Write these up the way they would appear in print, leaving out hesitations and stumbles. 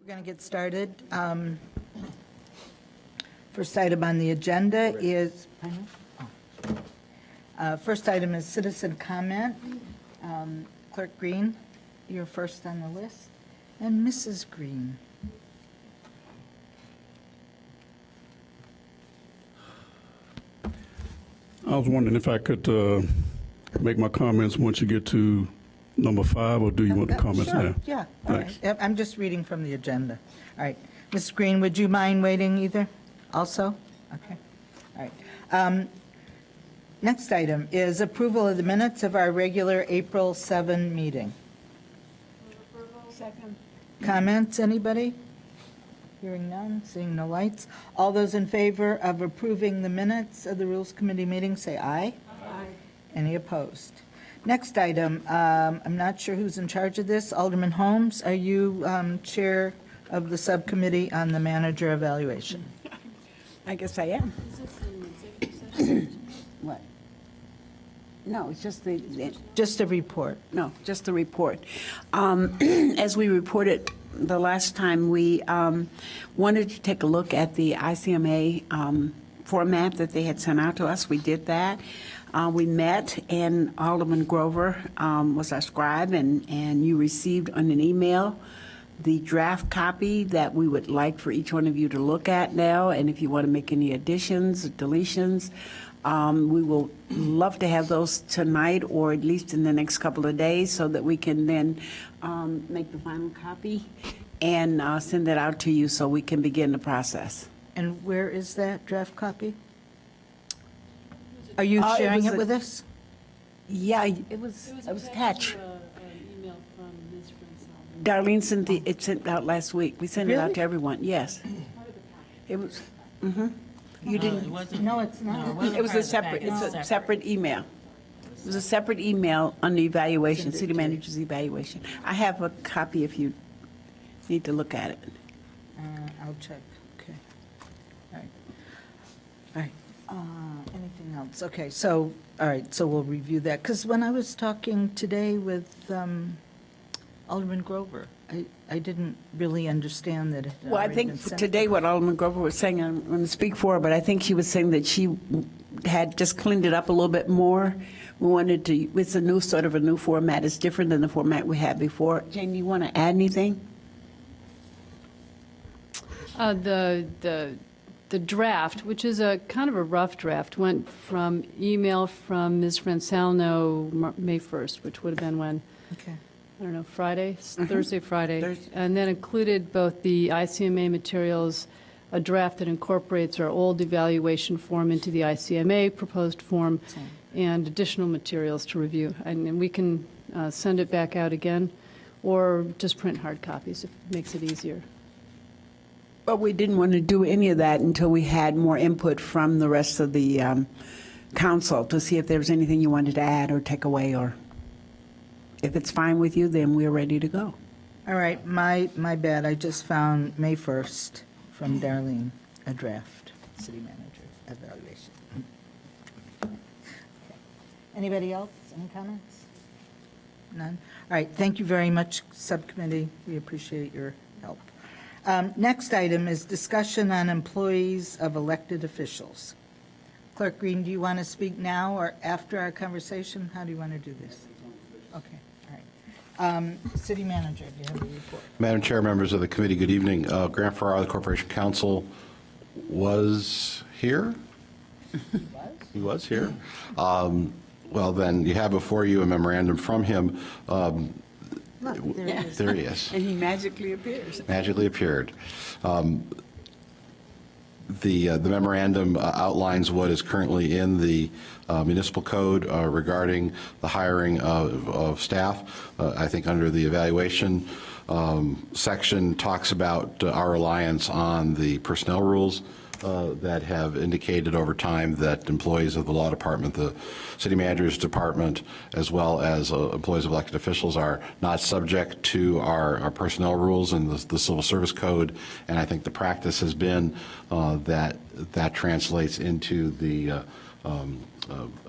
We're going to get started. First item on the agenda is, first item is citizen comment. Clerk Green, you're first on the list, and Mrs. Green. I was wondering if I could make my comments once you get to number 5, or do you want the comments Sure, now? yeah, all right. Thanks. Yep, I'm just reading from the agenda. All right. Mrs. Green, would you mind waiting either, also? Okay, all right. Next item is approval of the minutes of our regular April 7 meeting. Second. Comments, anybody? Hearing none, seeing no lights. All those in favor of approving the minutes of the Rules Committee meeting, say aye. Aye. Any opposed? Next item, I'm not sure who's in charge of this. Alderman Holmes, are you chair of the subcommittee on the manager evaluation? I guess I am. What? No, it's just Just a report. just the report. As we reported the last time, we wanted to take a look at the ICMA format that they had sent out to us. We did that. We met, and Alderman Grover was our scribe, and you received on an email the draft copy that we would like for each one of you to look at now, and if you want to make any additions, deletions, we will love to have those tonight or at least in the next couple of days so that we can then make the final copy and send that out to you so we can begin the process. And where is that draft copy? Are you It sharing was it a- with us? Yeah, it was attached. An email from Ms. Franzel. Darlene sent it sent out last week. We sent it out Really? to everyone, yes. It was, you didn't, No, it's not. it was a separate, it's a separate email. It was a separate email on the evaluation, city manager's evaluation. I have a copy if you need to look at it. I'll check, okay. All right. All right. Anything else? Okay, so, all right, so we'll review that. Because when I was talking today with Alderman Grover, I didn't really understand that it had Well, I already think been sent. today what Alderman Grover was saying, I'm going to speak for her, but I think she was saying that she had just cleaned it up a little bit more. We wanted to, it's a new, sort of a new format. It's different than the format we had before. Jane, do you want to add anything? The draft, which is a kind of a rough draft, went from email from Ms. Francelno May 1st, which would have been when, Okay. I don't know, Friday, Thursday, Friday. Thursday. And then included both the ICMA materials, a draft that incorporates our old evaluation form into the ICMA proposed form, and additional materials to review. And we can send it back out again, or just print hard copies if it makes it easier. But we didn't want to do any of that until we had more input from the rest of the council to see if there was anything you wanted to add or take away, or if it's fine with you, then we're ready to go. All right, my bad. I just found May 1st from Darlene, a draft, city manager evaluation. Okay. Anybody else? Any comments? None? All right, thank you very much, subcommittee. We appreciate your help. Next item is discussion on employees of elected officials. Clerk Green, do you want to speak now or after our conversation? How do you want to do this? Okay, all right. City manager, do you have a report? Madam Chair, members of the committee, good evening. Grant Farrar, the Corporation Counsel, was here? He was here. Well, then, you have before you a memorandum from him. Look, there it is. There he is. And he magically appears. Magically appeared. The memorandum outlines what is currently in the municipal code regarding the hiring of staff. I think under the evaluation section talks about our reliance on the personnel rules that have indicated over time that employees of the law department, the city manager's department, as well as employees of elected officials are not subject to our personnel rules and the civil service code. And I think the practice has been that translates into the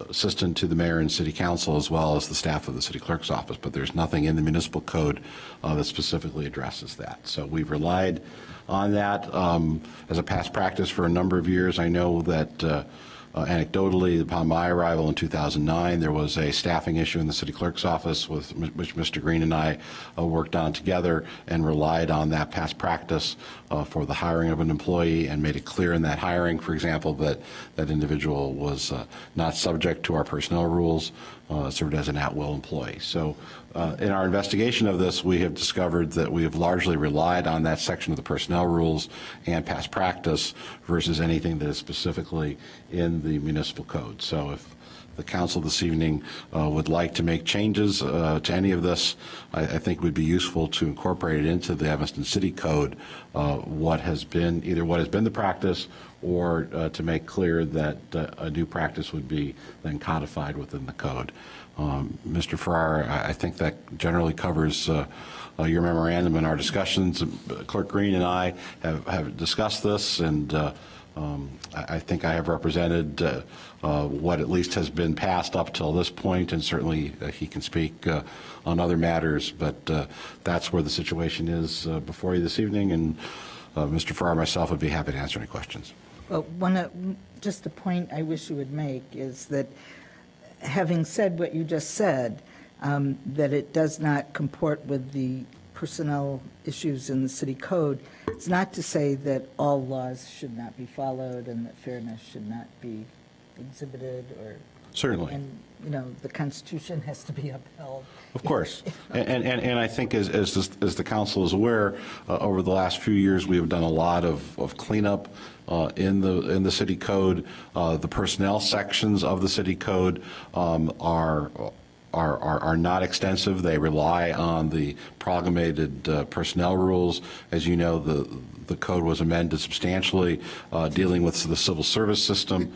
assistant to the mayor and city council, as well as the staff of the city clerk's office. But there's nothing in the municipal code that specifically addresses that. So we've relied on that as a past practice for a number of years. I know that anecdotally, upon my arrival in 2009, there was a staffing issue in the city clerk's office which Mr. Green and I worked on together and relied on that past practice for the hiring of an employee and made it clear in that hiring, for example, that that individual was not subject to our personnel rules, served as an at-will employee. So in our investigation of this, we have discovered that we have largely relied on that section of the personnel rules and past practice versus anything that is specifically in the municipal code. So if the council this evening would like to make changes to any of this, I think it would be useful to incorporate it into the Evanston City Code, what has been the practice, or to make clear that a new practice would be then codified within the code. Mr. Farrar, I think that generally covers your memorandum and our discussions. Clerk Green and I have discussed this, and I think I have represented what at least has been passed up till this point, and certainly he can speak on other matters, but that's where the situation is before you this evening, and Mr. Farrar and myself would be happy to answer any questions. Well, just a point I wish you would make is that, having said what you just said, that it does not comport with the personnel issues in the city code, it's not to say that all laws should not be followed and that fairness should not be exhibited, or Certainly. and the Constitution has to be upheld. Of course. And I think as the council is aware, over the last few years, we have done a lot of cleanup in the city code. The personnel sections of the city code are not extensive. They rely on the promulgated personnel rules. As you know, the code was amended substantially, dealing with the civil service system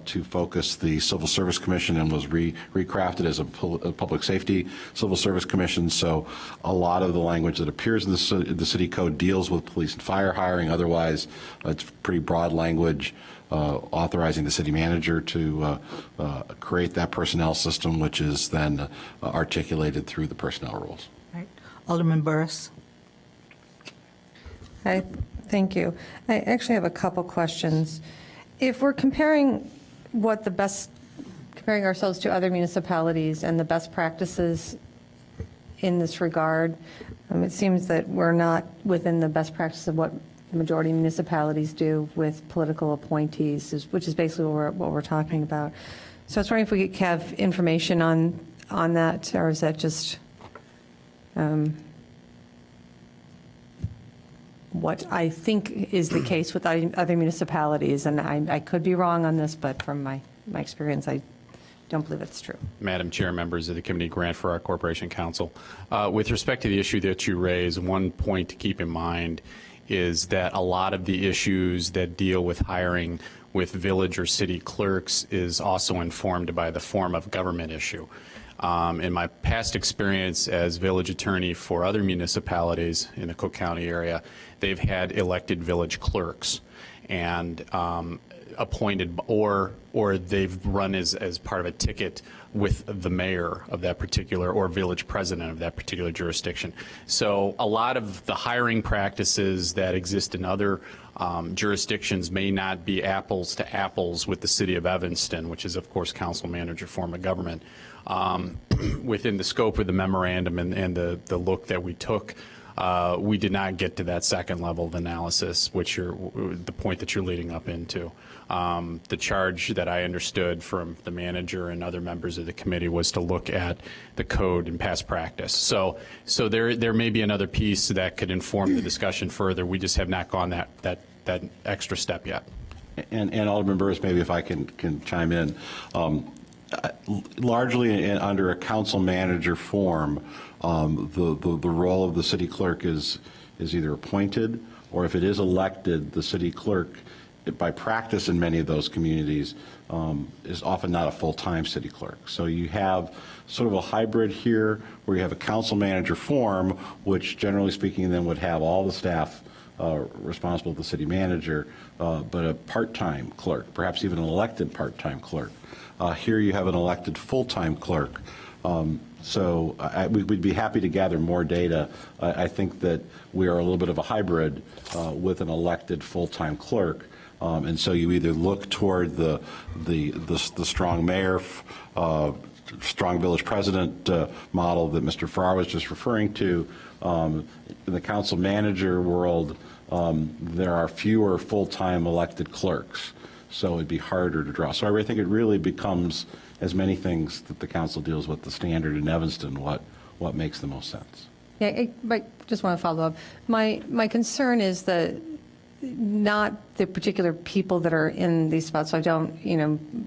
to focus the Civil Service Commission, and was recrafted as a public safety civil service commission. So a lot of the language that appears in the city code deals with police and fire hiring. Otherwise, it's pretty broad language authorizing the city manager to create that personnel system, which is then articulated through the personnel rules. Right. Alderman Burris. Hi, thank you. I actually have a couple questions. If we're comparing comparing ourselves to other municipalities and the best practices in this regard, it seems that we're not within the best practice of what the majority of municipalities do with political appointees, which is basically what we're talking about. So I was wondering if we could have information on that, or is that just what I think is the case with other municipalities, and I could be wrong on this, but from my experience, I don't believe it's true. Madam Chair, members of the committee, Grant Farrar Corporation Counsel. With respect to the issue that you raise, one point to keep in mind is that a lot of the issues that deal with hiring with village or city clerks is also informed by the form of government issue. In my past experience as village attorney for other municipalities in the Cook County area, they've had elected village clerks and appointed, or they've run as part of a ticket with the mayor of that particular, or village president of that particular jurisdiction. So a lot of the hiring practices that exist in other jurisdictions may not be apples to apples with the city of Evanston, which is, of course, council manager form of government. Within the scope of the memorandum and the look that we took, we did not get to that second level of analysis, which the point that you're leading up into. The charge that I understood from the manager and other members of the committee was to look at the code and past practice. So there may be another piece that could inform the discussion further. We just have not gone that extra step yet. And Alderman Burris, maybe if I can chime in. Largely under a council manager form, the role of the city clerk is either appointed, or if it is elected, the city clerk, by practice in many of those communities, is often not a full-time city clerk. So you have sort of a hybrid here where you have a council manager form, which generally speaking then would have all the staff responsible with the city manager, but a part-time clerk, perhaps even an elected part-time clerk. Here you have an elected full-time clerk. So we'd be happy to gather more data. I think that we are a little bit of a hybrid with an elected full-time clerk. And so you either look toward the strong mayor, strong village president model that Mr. Farrar was just referring to. In the council manager world, there are fewer full-time elected clerks, so it'd be harder to draw. So I think it really becomes, as many things that the council deals with, the standard in Evanston, what makes the most sense. Yeah, but just want to follow up. My concern is not the particular people that are in these spots. So I don't,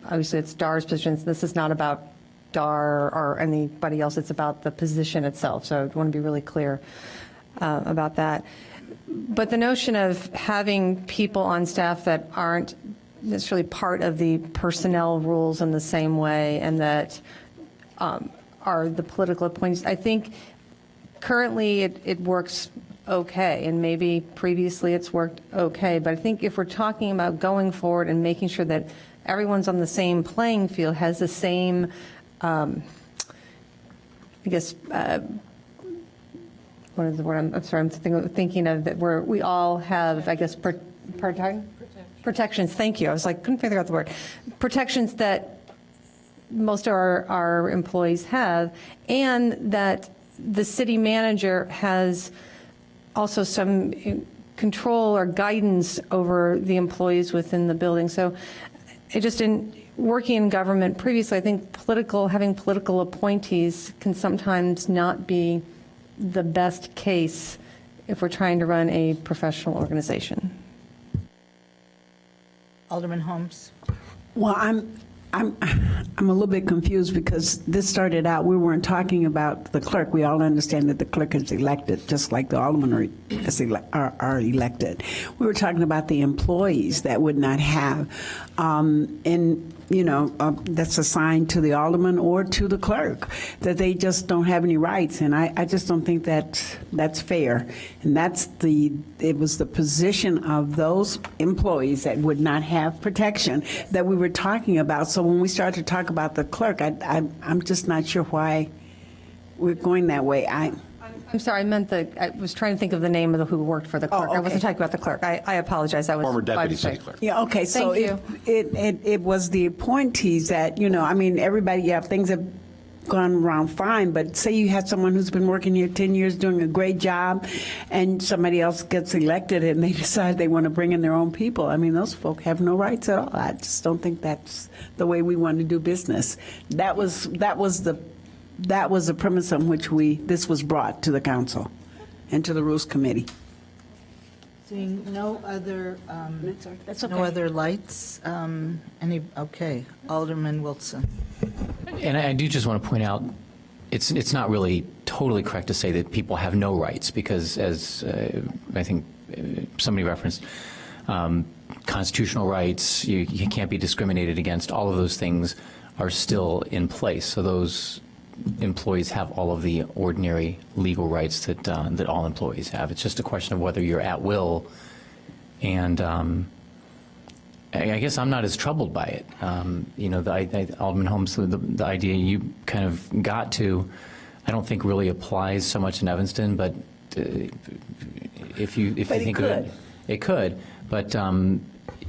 obviously it's DAR's positions. This is not about DAR or anybody else. It's about the position itself. So I want to be really clear about that. But the notion of having people on staff that aren't necessarily part of the personnel rules in the same way and that are the political appointees, I think currently it works okay, and maybe previously it's worked okay. But I think if we're talking about going forward and making sure that everyone's on the same playing field, has the same, what is the word? I'm sorry, I'm thinking of that where we all have, protections. Thank you. I was like, couldn't figure out the word. Protections that most of our employees have, and that the city manager has also some control or guidance over the employees within the building. So it just in working in government previously, I think having political appointees can sometimes not be the best case if we're trying to run a professional organization. Alderman Holmes? Well, I'm a little bit confused because this started out, we weren't talking about the clerk. We all understand that the clerk is elected, just like the aldermen are elected. We were talking about the employees that would not have, that's assigned to the alderman or to the clerk, that they just don't have any rights. And I just don't think that's fair. And it was the position of those employees that would not have protection that we were talking about. So when we started to talk about the clerk, I'm just not sure why we're going that way. I'm sorry, I was trying to think of the name of who worked for the clerk. okay. I wasn't talking about the clerk. I apologize. That was Former my deputy city mistake. clerk. Yeah, okay, so Thank it was the appointees that, everybody, things have gone around fine, but say you had someone who's been working here 10 years doing a great job, and somebody else gets elected and they decide they want to bring in their own people. I mean, those folk have no rights at all. I just don't think that's the way we want to do business. That was the premise on which this was brought to the council and to the Rules Committee. Seeing no other, That's no other lights, okay, Alderman Wilson. And I do just want to point out, it's not really totally correct to say that people have no rights, because as I think somebody referenced, constitutional rights, you can't be discriminated against, all of those things are still in place. So those employees have all of the ordinary legal rights that all employees have. It's just a question of whether you're at will, and I guess I'm not as troubled by it. Alderman Holmes, the idea you kind of got to, I don't think really applies so much in Evanston, but if you think it could. But in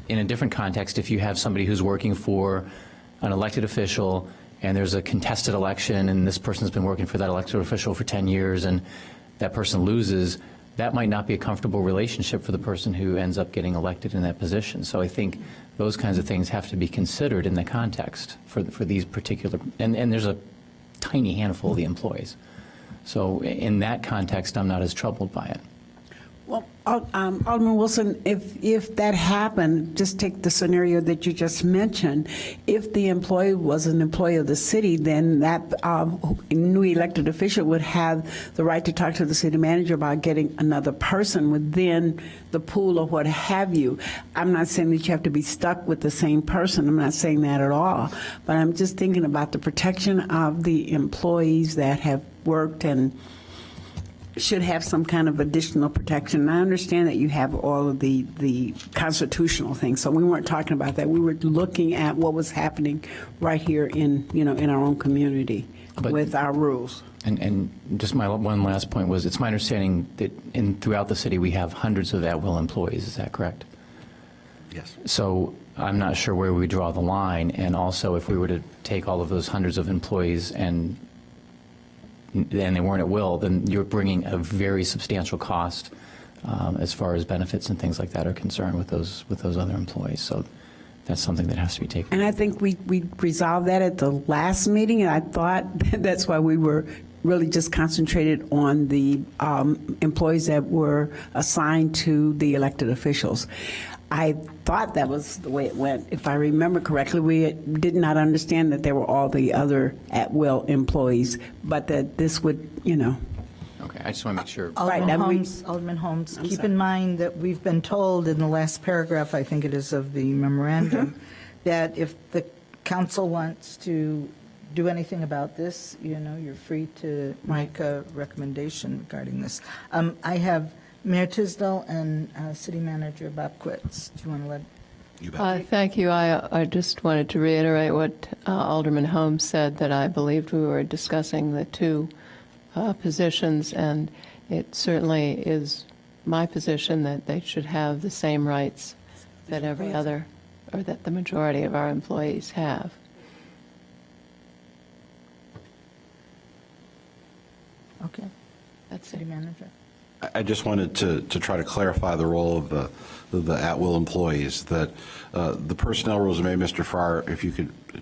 a different context, if you have somebody who's working for an elected official and there's a contested election and this person's been working for that elected official for 10 years and that person loses, that might not be a comfortable relationship for the person who ends up getting elected in that position. So I think those kinds of things have to be considered in the context for these particular, and there's a tiny handful of the employees. So in that context, I'm not as troubled by it. Well, Alderman Wilson, if that happened, just take the scenario that you just mentioned. If the employee was an employee of the city, then that new elected official would have the right to talk to the city manager about getting another person within the pool or what have you. I'm not saying that you have to be stuck with the same person. I'm not saying that at all. But I'm just thinking about the protection of the employees that have worked and should have some kind of additional protection. And I understand that you have all of the constitutional things, so we weren't talking about that. We were looking at what was happening right here in, in our own community with our rules. And just my one last point was, it's my understanding that throughout the city, we have hundreds of at-will employees. Is that correct? Yes. So I'm not sure where we draw the line. And also, if we were to take all of those hundreds of employees and they weren't at will, then you're bringing a very substantial cost as far as benefits and things like that are concerned with those other employees. So that's something that has to be taken. And I think we resolved that at the last meeting, and I thought that's why we were really just concentrated on the employees that were assigned to the elected officials. I thought that was the way it went. If I remember correctly, we did not understand that there were all the other at-will employees, but that this would, Okay, I just want to make sure. Alderman Holmes, keep in mind that we've been told in the last paragraph, I think it is, of the memorandum, that if the council wants to do anything about this, you're free to make a recommendation regarding this. I have Mayor Tisdale and City Manager Bob Quitz. Do you want to let? You bet. Thank you. I just wanted to reiterate what Alderman Holmes said, that I believed we were discussing the two positions, and it certainly is my position that they should have the same rights that every other, or that the majority of our employees have. Okay. That's City it. Manager. I just wanted to try to clarify the role of the at-will employees, that the personnel rules, and maybe Mr. Farrar, if you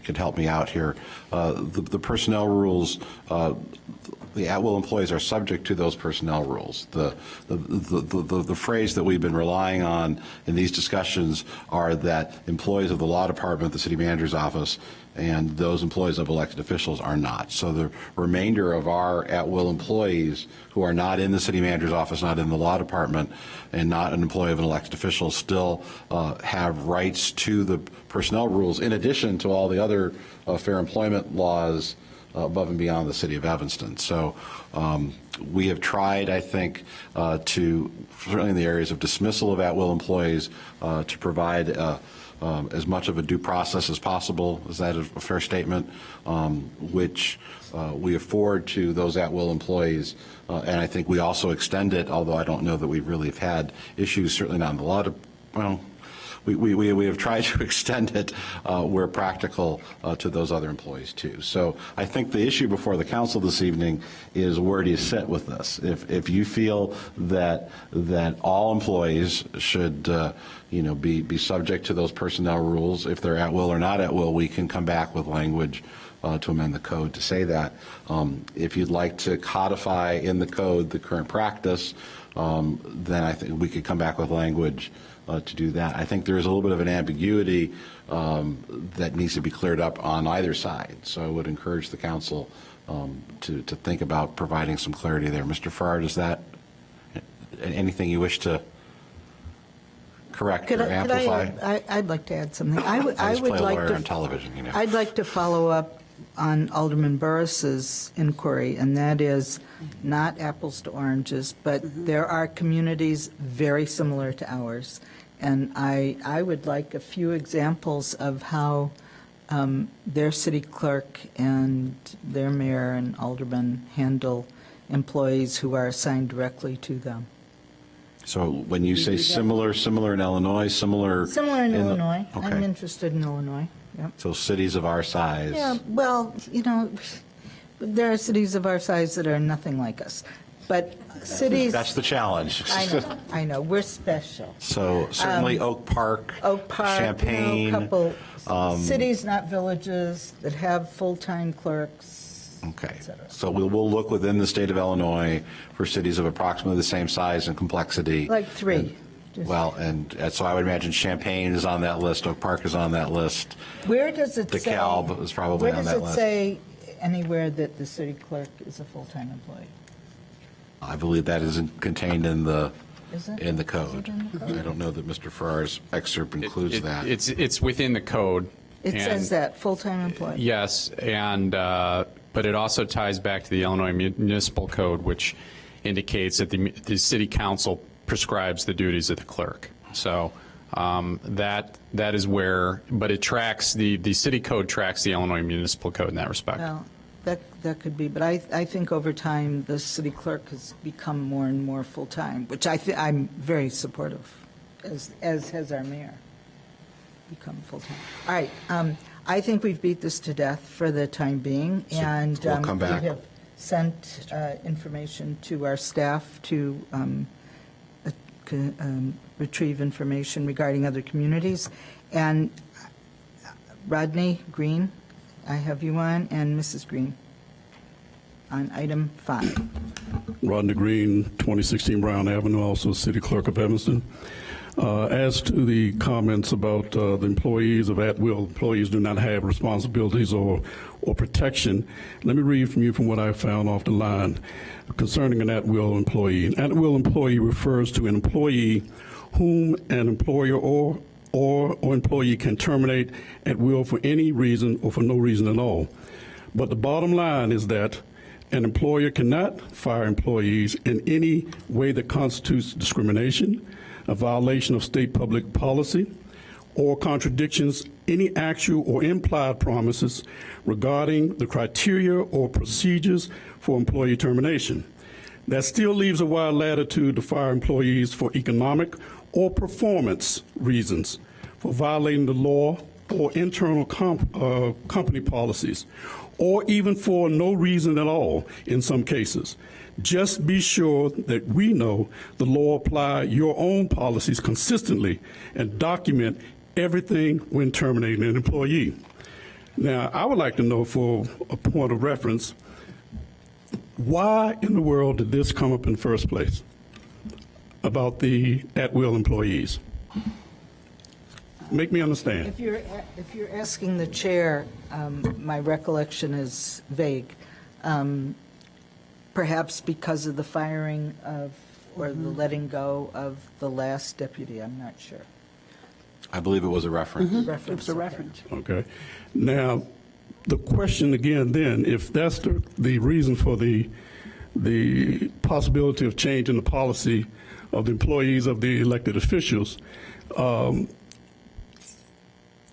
could help me out here, the personnel rules, the at-will employees are subject to those personnel rules. The phrase that we've been relying on in these discussions are that employees of the law department, the city manager's office, and those employees of elected officials are not. So the remainder of our at-will employees who are not in the city manager's office, not in the law department, and not an employee of an elected official still have rights to the personnel rules, in addition to all the other fair employment laws above and beyond the city of Evanston. So we have tried, I think, to, certainly in the areas of dismissal of at-will employees, to provide as much of a due process as possible. Is that a fair statement? Which we afford to those at-will employees. And I think we also extend it, although I don't know that we really have had issues, certainly not in the law. We have tried to extend it where practical to those other employees too. So I think the issue before the council this evening is, where do you sit with this? If you feel that all employees should be subject to those personnel rules, if they're at will or not at will, we can come back with language to amend the code to say that. If you'd like to codify in the code the current practice, then I think we could come back with language to do that. I think there is a little bit of an ambiguity that needs to be cleared up on either side. So I would encourage the council to think about providing some clarity there. Mr. Farrar, does that, anything you wish to correct or amplify? I'd like to add something. I would play a like lawyer to on television, I'd like to follow up on Alderman Burris's inquiry, and that is not apples to oranges, but there are communities very similar to ours. And I would like a few examples of how their city clerk and their mayor and alderman handle employees who are assigned directly to them. So when you say similar in Illinois, similar in Illinois. Okay. I'm interested in Illinois. Yep. So cities of our size. Yeah, well, there are cities of our size that are nothing like us. But cities. That's the challenge. I know. We're special. So certainly Oak Park, Champaign. Couple cities, not villages, that have full-time clerks. Okay. et cetera. So we'll look within the state of Illinois for cities of approximately the same size and complexity. Like three. And so I would imagine Champaign is on that list, Oak Park is on that list. Where does it say? DeKalb is probably on that list. Where does it say anywhere that the city clerk is a full-time employee? I believe that is contained in the Is it? in the code. I don't know that Mr. Farrar's excerpt includes that. It's within the code. It and- says that, full-time employee. Yes, and but it also ties back to the Illinois Municipal Code, which indicates that the city council prescribes the duties of the clerk. So that is where, but it tracks, the city code tracks the Illinois Municipal Code in that respect. Well, that could be, but I think over time, the city clerk has become more and more full-time, which I'm very supportive, as has our mayor, become full-time. All right, I think we've beat this to death for the time being, and we'll come back. we have sent information to our staff to retrieve information regarding other communities. And Rodney Green, I have you on, and Mrs. Green on item 5. Rodney Green, 2016 Brown Avenue, also City Clerk of Evanston. As to the comments about the employees of at-will, employees do not have responsibilities or protection, let me read from you from what I found off the line concerning an at-will employee. An at-will employee refers to an employee whom an employer or employee can terminate at will for any reason or for no reason at all. But the bottom line is that an employer cannot fire employees in any way that constitutes discrimination, a violation of state public policy, or contradictions any actual or implied promises regarding the criteria or procedures for employee termination. That still leaves a wide latitude to fire employees for economic or performance reasons, for violating the law or internal company policies, or even for no reason at all in some cases. Just be sure that we know the law apply your own policies consistently and document everything when terminating an employee. Now, I would like to know, for a point of reference, why in the world did this come up in the first place about the at-will employees? Make me understand. If you're asking the chair, my recollection is vague. Perhaps because of the firing of, or the letting go of the last deputy, I'm not sure. I believe it was a reference. It's a reference. Okay. Now, the question again then, if that's the reason for the possibility of changing the policy of the employees of the elected officials,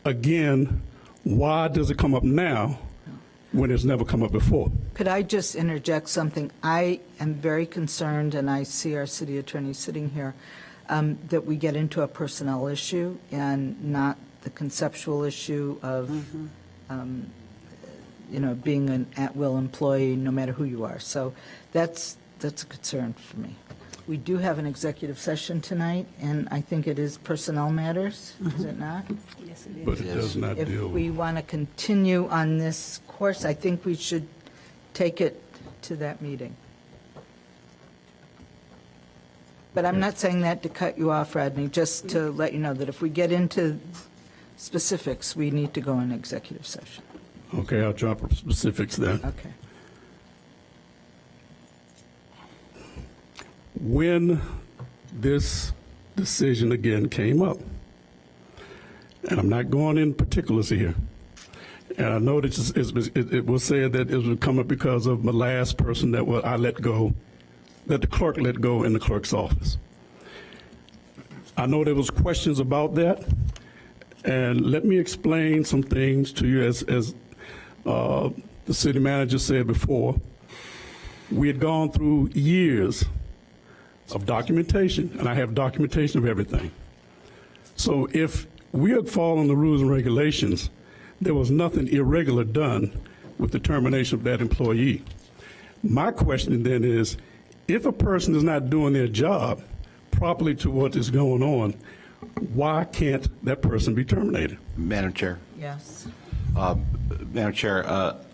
again, why does it come up now when it's never come up before? Could I just interject something? I am very concerned, and I see our city attorney sitting here, that we get into a personnel issue and not the conceptual issue of, being an at-will employee, no matter who you are. So that's a concern for me. We do have an executive session tonight, and I think it is personnel matters, is it not? Yes, it is. But it does not If deal we with. want to continue on this course, I think we should take it to that meeting. But I'm not saying that to cut you off, Rodney, just to let you know that if we get into specifics, we need to go in executive session. Okay, I'll drop specifics then. Okay. When this decision again came up, and I'm not going in particulars here, and I know that it was said that it would come up because of the last person that I let go, that the clerk let go in the clerk's office. I know there was questions about that, and let me explain some things to you. As the city manager said before, we had gone through years of documentation, and I have documentation of everything. So if we had followed the rules and regulations, there was nothing irregular done with the termination of that employee. My question then is, if a person is not doing their job properly to what is going on, why can't that person be terminated? Madam Chair. Yes. Madam Chair,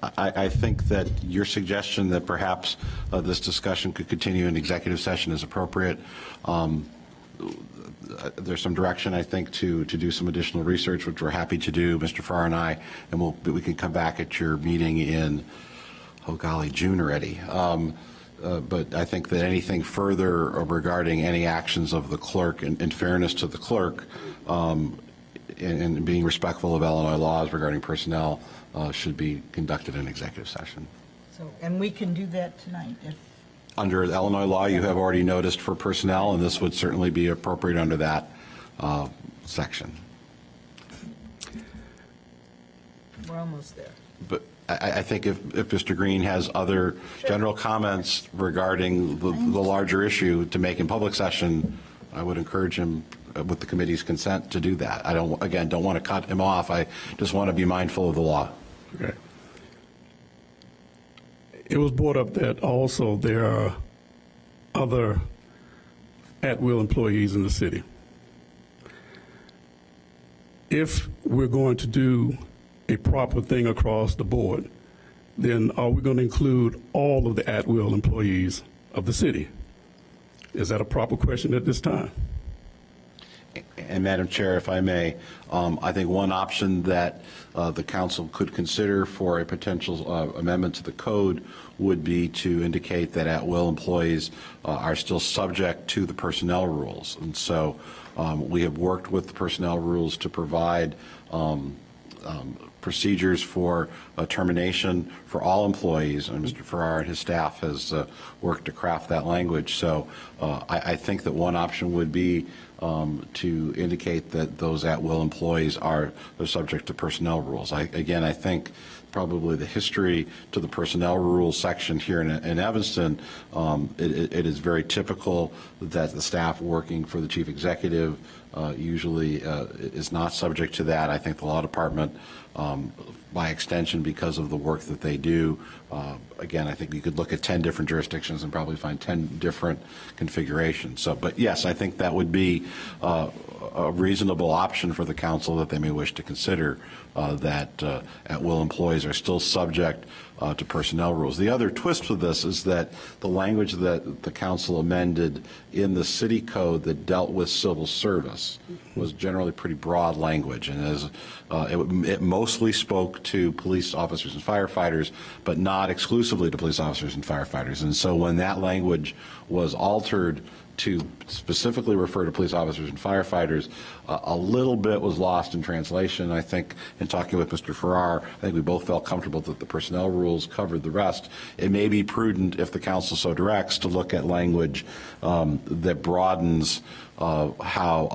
I think that your suggestion that perhaps this discussion could continue in executive session is appropriate. There's some direction, I think, to do some additional research, which we're happy to do, Mr. Farr and I, and we can come back at your meeting in, oh golly, June already. But I think that anything further regarding any actions of the clerk, in fairness to the clerk, and being respectful of Illinois laws regarding personnel, should be conducted in executive session. So, and we can do that tonight if under Illinois law, you have already noticed for personnel, and this would certainly be appropriate under that section. We're almost there. But I think if Mr. Green has other general comments regarding the larger issue to make in public session, I would encourage him, with the committee's consent, to do that. I don't want to cut him off. I just want to be mindful of the law. Okay. It was brought up that also there are other at-will employees in the city. If we're going to do a proper thing across the board, then are we going to include all of the at-will employees of the city? Is that a proper question at this time? And Madam Chair, if I may, I think one option that the council could consider for a potential amendment to the code would be to indicate that at-will employees are still subject to the personnel rules. And so we have worked with the personnel rules to provide procedures for termination for all employees, and Mr. Farrar and his staff has worked to craft that language. So I think that one option would be to indicate that those at-will employees are subject to personnel rules. I think probably the history to the personnel rules section here in Evanston, it is very typical that the staff working for the chief executive usually is not subject to that. I think the law department, by extension, because of the work that they do, again, I think you could look at 10 different jurisdictions and probably find 10 different configurations. So, but yes, I think that would be a reasonable option for the council that they may wish to consider, that at-will employees are still subject to personnel rules. The other twist with this is that the language that the council amended in the city code that dealt with civil service was generally pretty broad language, and as it mostly spoke to police officers and firefighters, but not exclusively to police officers and firefighters. And so when that language was altered to specifically refer to police officers and firefighters, a little bit was lost in translation. I think in talking with Mr. Farrar, I think we both felt comfortable that the personnel rules covered the rest. It may be prudent, if the council so directs, to look at language that broadens how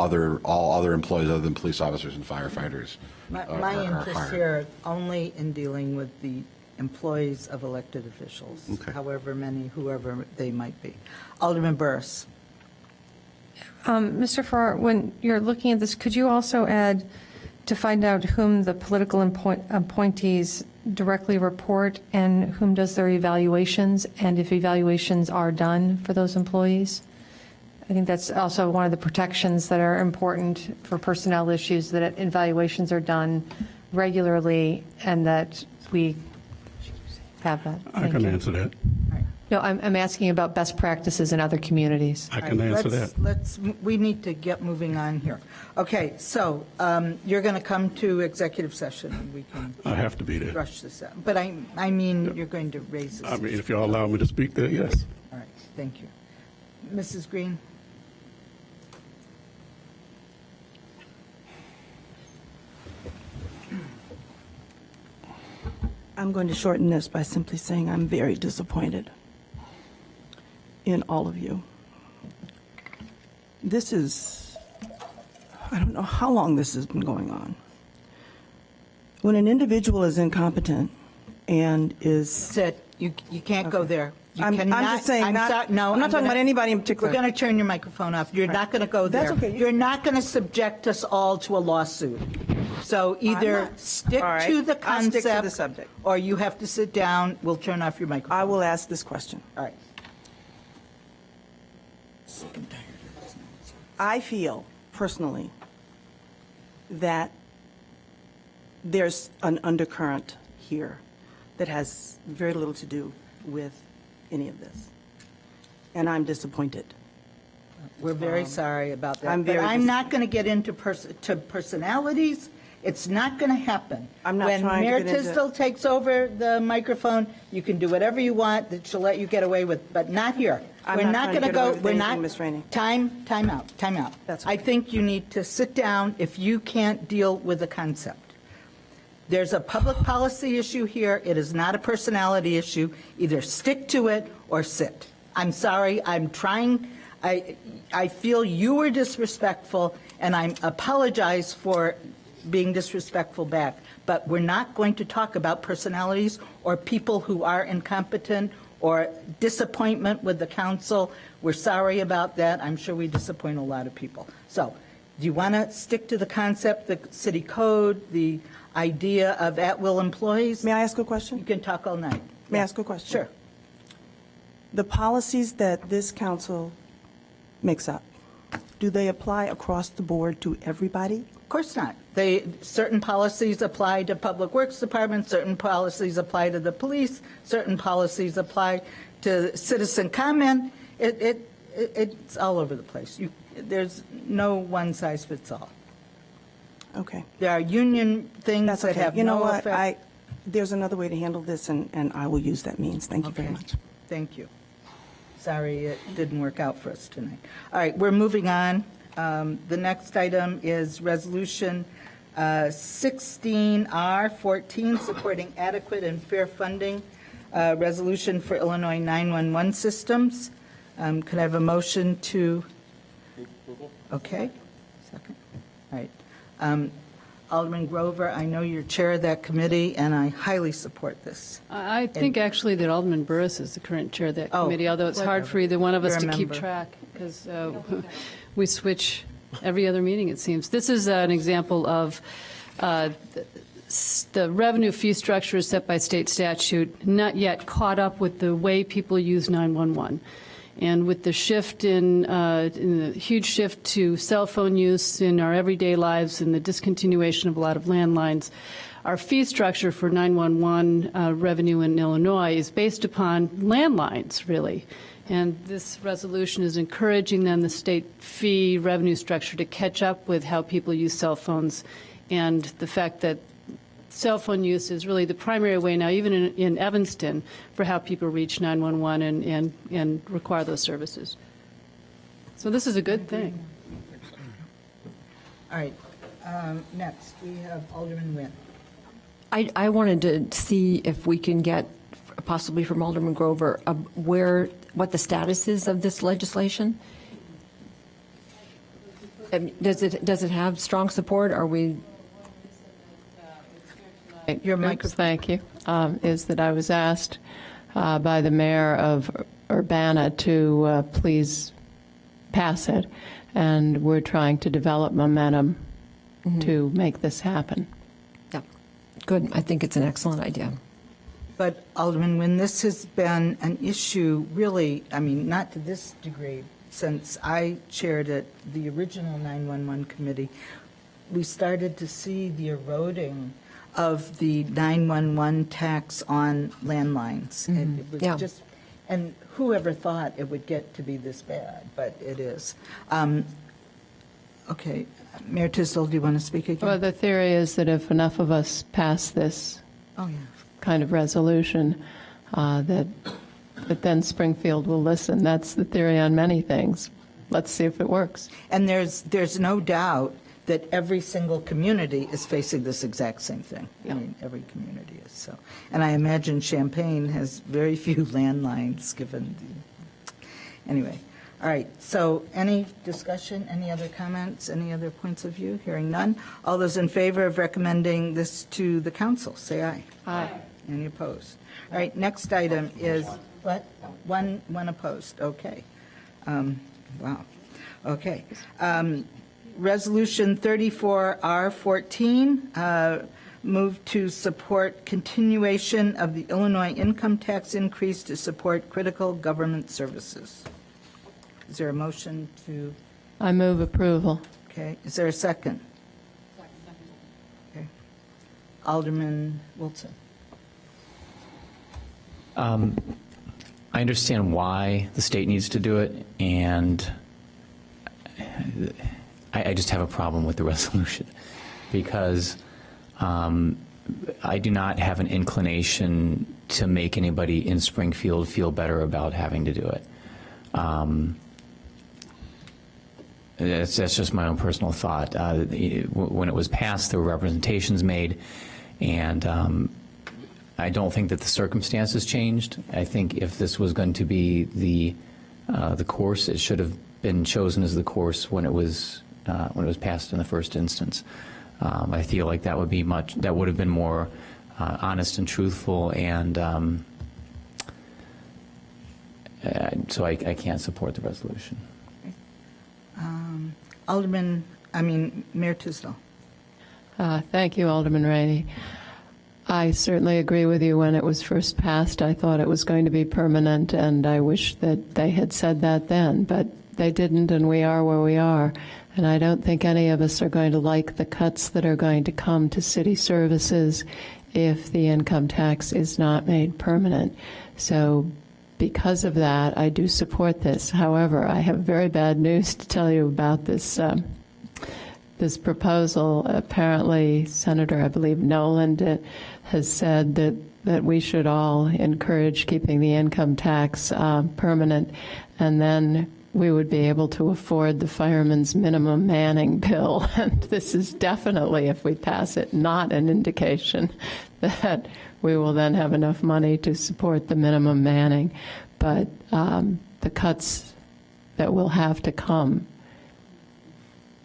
all other employees other than police officers and firefighters My are interest hired. here only in dealing with the employees of elected officials, Okay. however many, whoever they might be. Alderman Burris. Mr. Farrar, when you're looking at this, could you also add to find out whom the political appointees directly report and whom does their evaluations, and if evaluations are done for those employees? I think that's also one of the protections that are important for personnel issues, that evaluations are done regularly and that we have that. I Thank can you. answer that. No, I'm asking about best practices in other communities. I can answer that. We need to get moving on here. Okay, so you're going to come to executive session, and we can I have to be there. rush this out. But I mean, you're going to raise this. I mean, if y'all allow me to speak there, yes. All right, thank you. Mrs. Green? I'm going to shorten this by simply saying I'm very disappointed in all of you. This is, I don't know how long this has been going on. When an individual is incompetent and is... Said, you can't go there. You I'm cannot. just saying, I'm sorry, no, I'm not talking about anybody in particular. We're going to turn your microphone off. You're not going to go there. That's okay. You're not going to subject us all to a lawsuit. So either not. stick All right. to the I'll stick concept. to the subject. Or you have to sit down. We'll turn off your microphone. I will ask this question. All right. I feel personally that there's an undercurrent here that has very little to do with any of this. And I'm disappointed. We're very sorry about that. I'm But very I'm not going to get into personalities. It's not going to happen. I'm not when trying to Mayor get into- Tisdale takes over the microphone, you can do whatever you want that she'll let you get away with, but not here. I'm We're not not trying to going to get away go. with We're anything, not. Ms. Rainey. Time out. That's I okay. think you need to sit down if you can't deal with the concept. There's a public policy issue here. It is not a personality issue. Either stick to it or sit. I'm sorry, I'm trying, I feel you were disrespectful, and I apologize for being disrespectful back, but we're not going to talk about personalities or people who are incompetent or disappointment with the council. We're sorry about that. I'm sure we disappoint a lot of people. So, do you want to stick to the concept, the city code, the idea of at-will employees? May I ask a You question? can talk all night. May I ask a question? Sure. The policies that this council makes up, do they apply across the board to everybody? Of course not. Certain policies apply to Public Works Department, certain policies apply to the police, certain policies apply to citizen comment. It's all over the place. There's no one size fits all. Okay. There are union things That's that okay. have You know no what? effect. There's another way to handle this, and I will use that means. Thank you very Okay. much. Thank you. Sorry it didn't work out for us tonight. All right, we're moving on. The next item is Resolution 16R14, supporting adequate and fair funding, resolution for Illinois 911 systems. Could I have a motion to? Okay, second. All right. Alderman Grover, I know you're chair of that committee, and I highly support this. I think actually that Alderman Burris is the current chair of that Oh, committee, although it's hard whatever. for either one of us You're a to keep member. track, because we switch every other meeting, it seems. This is an example of the revenue fee structure is set by state statute, not yet caught up with the way people use 911. And with the shift in the huge shift to cell phone use in our everyday lives and the discontinuation of a lot of landlines, our fee structure for 911 revenue in Illinois is based upon landlines, really. And this resolution is encouraging then the state fee revenue structure to catch up with how people use cell phones and the fact that cell phone use is really the primary way now, even in Evanston, for how people reach 911 and require those services. So this is a good thing. All right, next, we have Alderman Nguyen. I wanted to see if we can get, possibly from Alderman Grover, what the status is of this legislation. Does it have strong support? Are we? Your Oops, microphone. thank you, is that I was asked by the mayor of Urbana to please pass it, and we're trying to develop momentum to make this happen. Yeah, good. I think it's an excellent idea. But Alderman, when this has been an issue, really, I mean, not to this degree, since I chaired it, the original 911 committee, we started to see the eroding of the 911 tax on landlines. And it was Yeah. just, and whoever thought it would get to be this bad, but it is. Okay, Mayor Tisdale, do you want to speak again? Well, the theory is that if enough of us pass this Oh, yeah. kind of resolution, that then Springfield will listen. That's the theory on many things. Let's see if it works. And there's no doubt that every single community is facing this exact same thing. I mean, every community is, so. And I imagine Champaign has very few landlines, given the, anyway. All right, so any discussion, any other comments, any other points of view? Hearing none. All those in favor of recommending this to the council, say aye. Aye. Any opposed? All right, next item is, what? One opposed, okay. Wow, okay. Resolution 34R14, move to support continuation of the Illinois income tax increase to support critical government services. Is there a motion to, I move approval. okay, is there a second? Okay. Alderman Wilson. I understand why the state needs to do it, and I just have a problem with the resolution because I do not have an inclination to make anybody in Springfield feel better about having to do it. That's just my own personal thought. When it was passed, there were representations made, and I don't think that the circumstances changed. I think if this was going to be the course, it should have been chosen as the course when it was passed in the first instance. I feel like that would have been more honest and truthful, and so I can't support the resolution. Mayor Tisdale. Thank you, Alderman Rainey. I certainly agree with you. When it was first passed, I thought it was going to be permanent, and I wish that they had said that then, but they didn't, and we are where we are. And I don't think any of us are going to like the cuts that are going to come to city services if the income tax is not made permanent. So because of that, I do support this. However, I have very bad news to tell you about this this proposal. Apparently, Senator, I believe, Noland has said that we should all encourage keeping the income tax permanent, and then we would be able to afford the fireman's minimum manning bill. And this is definitely, if we pass it, not an indication that we will then have enough money to support the minimum manning. But the cuts that will have to come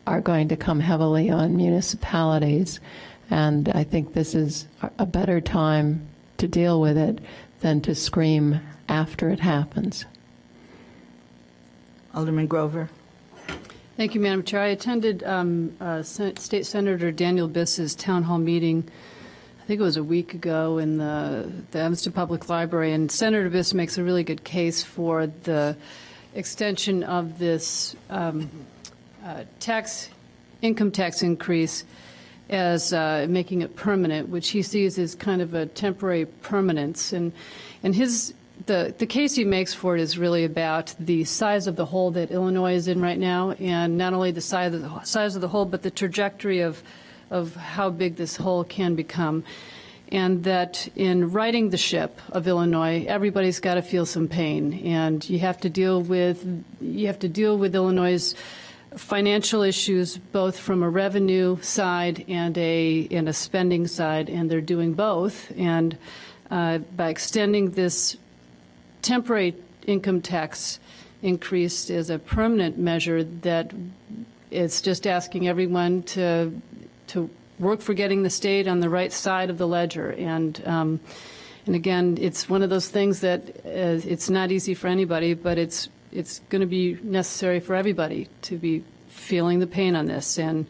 are going to come heavily on municipalities, and I think this is a better time to deal with it than to scream after it happens. Alderman Grover. Thank you, Madam Chair. I attended State Senator Daniel Biss's town hall meeting, I think it was a week ago, in the Evanston Public Library, and Senator Biss makes a really good case for the extension of this income tax increase as making it permanent, which he sees as kind of a temporary permanence. And the case he makes for it is really about the size of the hole that Illinois is in right now, and not only the size of the hole, but the trajectory of how big this hole can become. And that in righting the ship of Illinois, everybody's got to feel some pain, and you have to deal with Illinois' financial issues, both from a revenue side and a spending side, and they're doing both. And by extending this temporary income tax increase as a permanent measure, that it's just asking everyone to work for getting the state on the right side of the ledger. And again, it's one of those things that it's not easy for anybody, but it's going to be necessary for everybody to be feeling the pain on this. And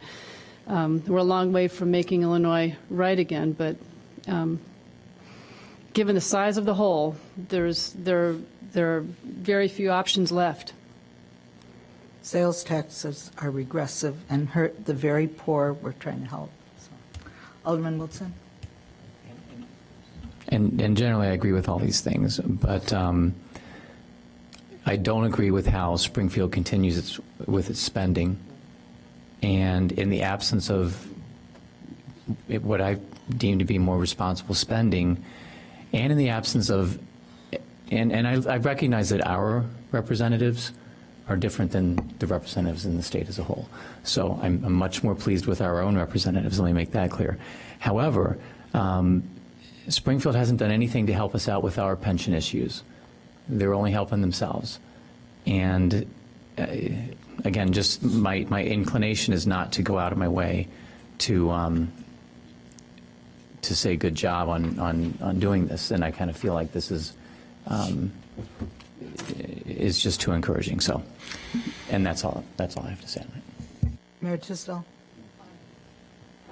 we're a long way from making Illinois right again, but given the size of the hole, there are very few options left. Sales taxes are regressive and hurt the very poor we're trying to help. So. Alderman Wilson. And generally, I agree with all these things, but I don't agree with how Springfield continues with its spending. And in the absence of what I deem to be more responsible spending, and in the absence of, and I recognize that our representatives are different than the representatives in the state as a whole. So I'm much more pleased with our own representatives, let me make that clear. However, Springfield hasn't done anything to help us out with our pension issues. They're only helping themselves. And again, just my inclination is not to go out of my way to say good job on doing this, and I kind of feel like this is just too encouraging. So, and that's all I have to say on it. Mayor Tisdale.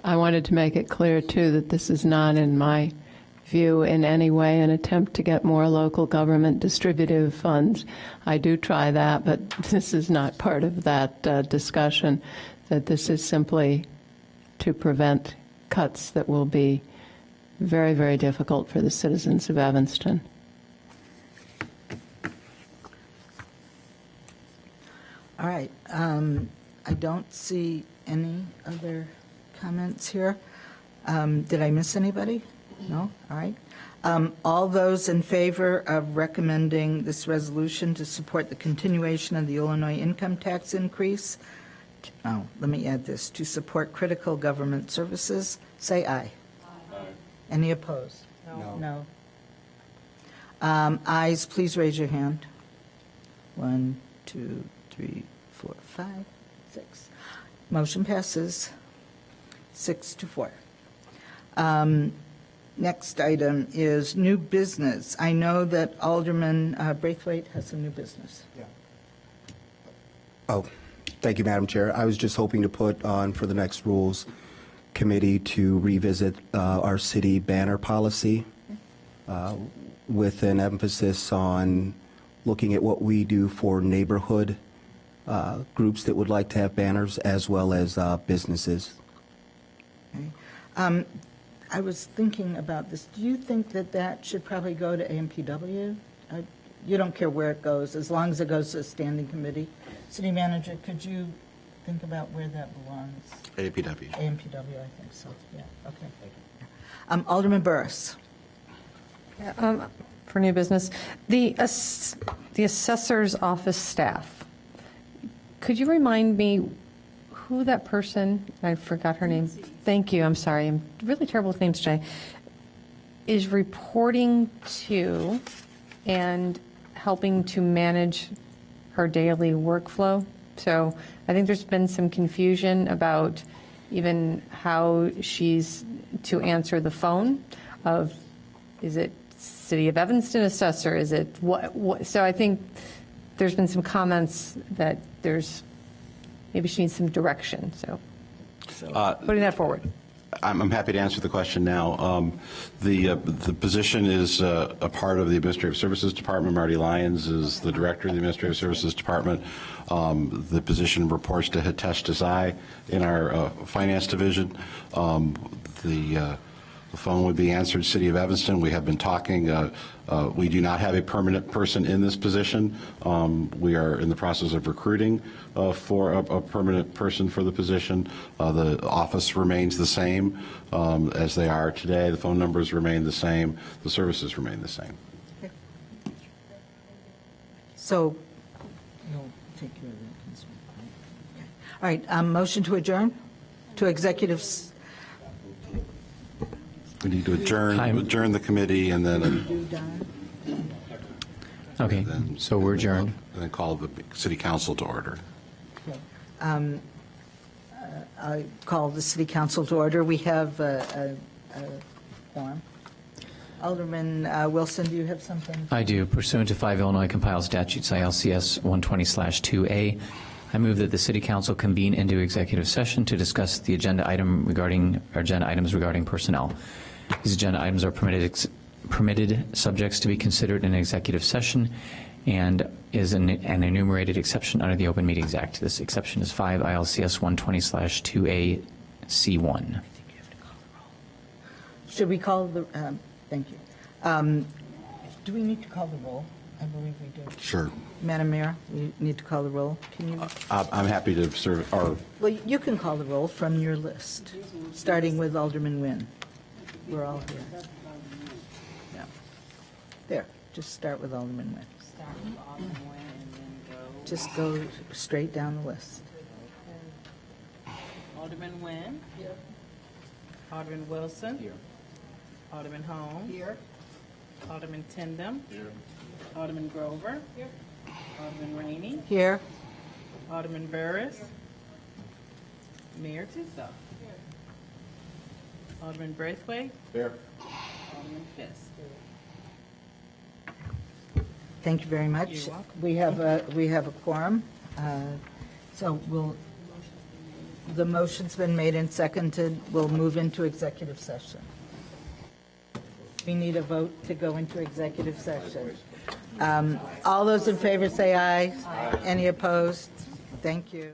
I wanted to make it clear, too, that this is not, in my view, in any way an attempt to get more local government distributive funds. I do try that, but this is not part of that discussion, that this is simply to prevent cuts that will be very, very difficult for the citizens of Evanston. All right. I don't see any other comments here. Did I miss anybody? No? All right. All those in favor of recommending this resolution to support the continuation of the Illinois income tax increase, let me add this, to support critical government services, say aye. Aye. Any opposed? No. No. Ayes, please raise your hand. 1, 2, 3, 4, 5, 6. Motion passes 6-4. Next item is new business. I know that Alderman Braithwaite has some new business. Oh, thank you, Madam Chair. I was just hoping to put on for the next Rules Committee to revisit our city banner policy with an emphasis on looking at what we do for neighborhood groups that would like to have banners as well as businesses. Okay. I was thinking about this. Do you think that that should probably go to AMPW? You don't care where it goes, as long as it goes to a standing committee. City Manager, could you think about where that belongs? APW. AMPW, I think so, yeah, okay. Alderman Burris. For new business, the assessor's office staff, could you remind me who that person, I forgot her name. Thank you, I'm sorry, I'm really terrible with names today, is reporting to and helping to manage her daily workflow. So I think there's been some confusion about even how she's to answer the phone of, is it City of Evanston assessor, is it what? So I think there's been some comments that maybe she needs some direction, so putting that forward. I'm happy to answer the question now. The position is a part of the Administrative Services Department. Marty Lyons is the director of the Administrative Services Department. The position reports to Hitesh Desai in our Finance Division. The phone would be answered City of Evanston. We have been talking. We do not have a permanent person in this position. We are in the process of recruiting for a permanent person for the position. The office remains the same as they are today. The phone numbers remain the same. The services remain the same. Okay. So you'll take care of that concern. Okay. All right, motion to adjourn to executives. We need to adjourn the committee and then Okay, so we're adjourned. and then call the City Council to order. I call the City Council to order. We have a quorum. Alderman Wilson, do you have something? I do. Pursuant to 5 Illinois compiled statutes ILCS 120/2A, I move that the City Council convene into executive session to discuss the agenda items regarding personnel. These agenda items are permitted subjects to be considered in executive session and is an enumerated exception under the Open Meetings Act. This exception is 5 ILCS 120/2A C1. Should we call the, thank you. Do we need to call the roll? I believe we do. Sure. Madam Mayor, we need to call the roll. Can you? I'm happy to serve. Well, you can call the roll from your list, starting with Alderman Nguyen. We're all here. Yeah. There, just start with Alderman Nguyen. Start with Alderman Nguyen and then go. Just go straight down the list. Alderman Nguyen. Here. Alderman Wilson. Here. Alderman Holmes. Here. Alderman Tindem. Here. Alderman Grover. Here. Alderman Rainey. Here. Alderman Burris. Mayor Tissot. Here. Alderman Braithwaite. Here. Alderman Fisk. Thank you very much. You're welcome. We have a quorum. So the motion's been made and seconded. We'll move into executive session. We need a vote to go into executive session. All those in favor say aye. Aye. Any opposed? Thank you.